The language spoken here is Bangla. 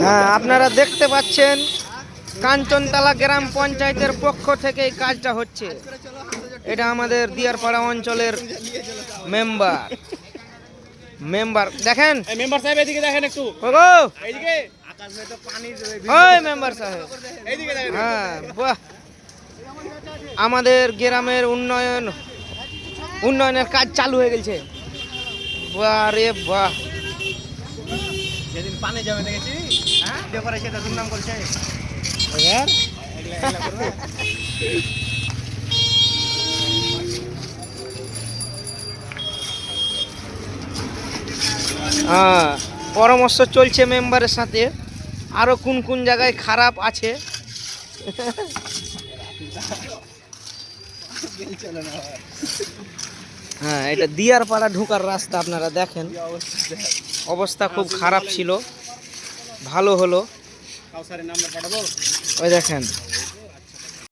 হ্যাঁ, আপনারা দেখতে পাচ্ছেন কাঞ্চনতলা গ্রাম পঞ্চায়েতের পক্ষ থেকে এই কাজটা হচ্ছে। এটা আমাদের দিয়ারপাড়া অঞ্চলের মেম্বার দেখেন, মেম্বার সাহেব এদিকে দেখেন একটু। ওগো এইদিকে ওই মেম্বার সাহেব, এইদিকে দেখেন। হ্যাঁ বাহ, আমাদের গ্রামের উন্নয়নের কাজ চালু হয়ে গেছে। বাহ রে বাহ, যেদিন পানি যাবে দেখেছি, হ্যাঁ ভিডিও করে সেটা দুর্নাম করছে। হ্যাঁ, পরামর্শ চলছে মেম্বারের সাথে, আরো কোন কোন জায়গায় খারাপ আছে। হ্যাঁ, এটা দিয়ারপাড়া ঢোকার রাস্তা, আপনারা দেখেন অবস্থা খুব খারাপ ছিল, ভালো হলো। কাউসারের নাম্বার পাঠাবো। ওই দেখেন